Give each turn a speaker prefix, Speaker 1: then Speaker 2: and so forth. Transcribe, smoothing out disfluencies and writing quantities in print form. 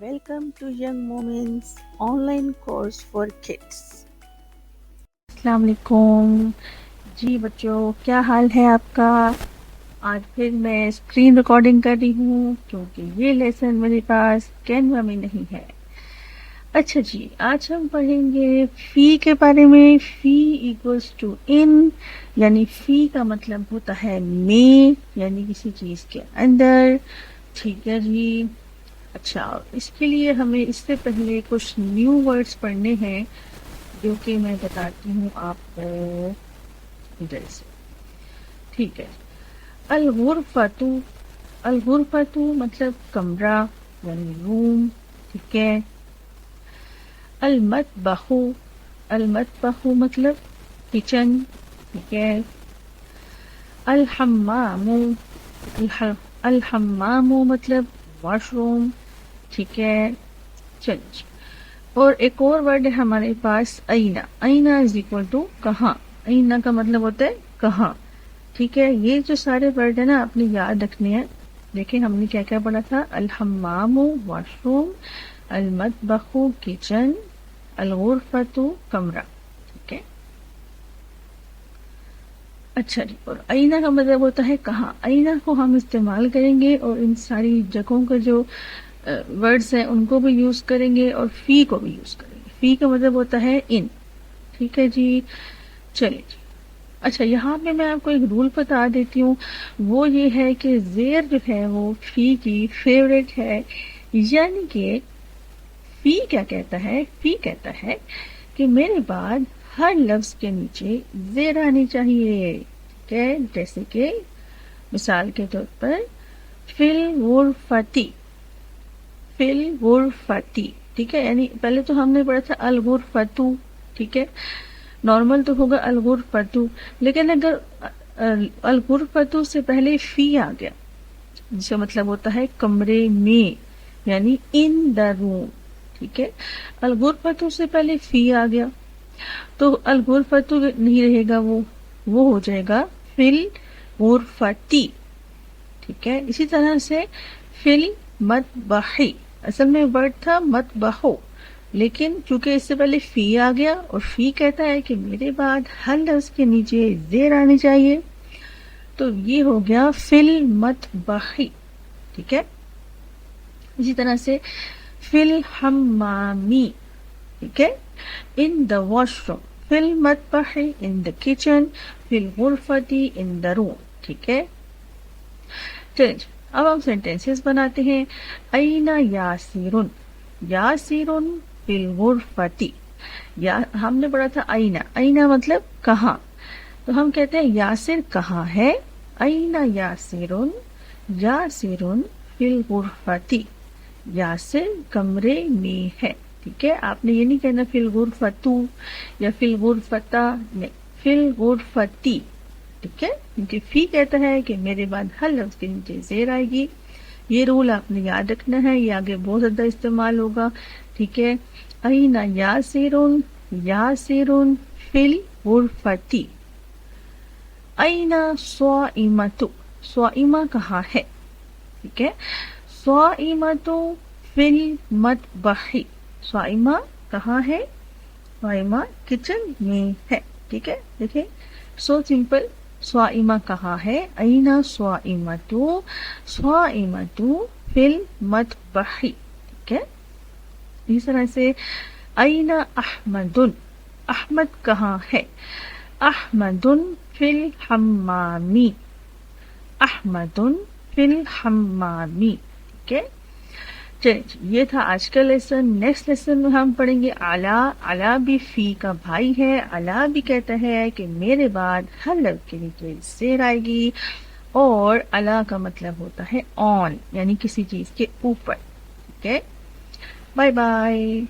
Speaker 1: Welcome to Young Moments online course for kids.
Speaker 2: السلام علیکم جی بچوں، کیا حال ہے آپ کا؟ آج پھر میں اسکرین ریکارڈنگ کر رہی ہوں کیونکہ یہ لیسن میرے پاس کینوا میں نہیں ہے۔ اچھا جی، آج ہم پڑھیں گے فی کے بارے میں۔ فی ایکولس ٹو ان، یعنی فی کا مطلب ہوتا ہے میں، یعنی کسی چیز کے اندر۔ ٹھیک ہے جی۔ اچھا، اس کے لیے ہمیں اس سے پہلے کچھ نیو ورڈز پڑھنے ہیں جو کہ میں بتاتی ہوں آپ کو ادھر سے۔ ٹھیک ہے۔ الغرفتو، الغرفتو مطلب کمرہ یعنی روم۔ ٹھیک ہے۔ المطبخ، المطبخ مطلب کچن۔ ٹھیک ہے۔ الحمام، الحمام مطلب واش روم۔ ٹھیک ہے۔ چلیے، اور ایک اور ورڈ ہے ہمارے پاس اینا۔ اینا از اکول ٹو کہاں۔ اینا کا مطلب ہوتا ہے کہاں۔ ٹھیک ہے۔ یہ جو سارے ورڈ ہیں نا آپ نے یاد رکھنے ہیں۔ دیکھیں ہم نے کیا کیا پڑھا تھا؟ الحمام واش روم، المطبخ کچن، الغرفۃ کمرہ۔ ٹھیک ہے۔ اچھا جی، اور اینا کا مطلب ہوتا ہے کہاں۔ اینا کو ہم استعمال کریں گے اور ان ساری جگہوں کا جو ورڈز ہیں ان کو بھی یوز کریں گے اور فی کو بھی یوز کریں گے۔ فی کا مطلب ہوتا ہے ان۔ ٹھیک ہے جی۔ چلیے جی۔ اچھا، یہاں پہ میں آپ کو ایک رول بتا دیتی ہوں، وہ یہ ہے کہ زیر جو ہے وہ فی کی فیوریٹ ہے، یعنی کہ فی کیا کہتا ہے؟ فی کہتا ہے کہ میرے بعد ہر لفظ کے نیچے زیر آنی چاہیے۔ ٹھیک ہے۔ جیسے کہ مثال کے طور پر فی الغرفتی، فی الغرفتی۔ ٹھیک ہے، یعنی پہلے تو ہم نے پڑھا تھا الغرفتو۔ ٹھیک ہے، نارمل تو ہوگا الغرفتو، لیکن اگر الغرفتو سے پہلے فی آ گیا جس کا مطلب ہوتا ہے کمرے میں، یعنی ان دا روم۔ ٹھیک ہے۔ الغرفتو سے پہلے فی آ گیا تو الغرفتو نہیں رہے گا، وہ ہو جائے گا فی الغرفتی۔ ٹھیک ہے۔ اسی طرح سے فی المطبخی، اصل میں ورڈ تھا مطبخو، لیکن چونکہ اس سے پہلے فی آ گیا اور فی کہتا ہے کہ میرے بعد ہر لفظ کے نیچے زیر آنی چاہیے، تو یہ ہو گیا فی المطبخی۔ ٹھیک ہے۔ اسی طرح سے فی الحمامی، ٹھیک ہے، ان دا واش روم، فی المطبخی ان دا کچن، فی الغرفتی ان دا روم۔ ٹھیک ہے۔ چلیے، اب ہم سینٹینسز بناتے ہیں۔ این یاسرن، یاسرن فی الغرفتی۔ ہم نے پڑھا تھا اینا، اینا مطلب کہاں، تو ہم کہتے ہیں یاسر کہاں ہے؟ این یاسرن، یاسرن فی الغرفتی، یاسر کمرے میں ہے۔ ٹھیک ہے۔ آپ نے یہ نہیں کہنا فی الغرفتو یا فی الغرفتا، نہیں، فی الغرفتی۔ ٹھیک ہے، کیونکہ فی کہتا ہے کہ میرے بعد ہر لفظ کے نیچے زیر آئے گی۔ یہ رول آپ نے یاد رکھنا ہے، یہ آگے بہت زیادہ استعمال ہوگا۔ ٹھیک ہے۔ این یاسرن، یاسرن فی الغرفتی۔ این صائمۃ، صائمہ کہاں ہے؟ ٹھیک ہے۔ صائمۃ فی المطبخ، صائمہ کہاں ہے؟ صائمہ کچن میں ہے۔ ٹھیک ہے۔ دیکھیں سو سمپل، صائمہ کہاں ہے؟ این صائمۃ، صائمۃ فی المطبخ۔ ٹھیک ہے۔ اس طرح سے این احمد، احمد کہاں ہے؟ احمد فی الحمام، احمد فی الحمام۔ ٹھیک ہے۔ چلیے، یہ تھا آج کا لیسن۔ نیکسٹ لیسن میں ہم پڑھیں گے علا۔ علا بھی فی کا بھائی ہے۔ علا بھی کہتا ہے کہ میرے بعد ہر لفظ کے نیچے زیر آئے گی، اور علا کا مطلب ہوتا ہے آن، یعنی کسی چیز کے اوپر۔ ٹھیک ہے۔ Bye bye.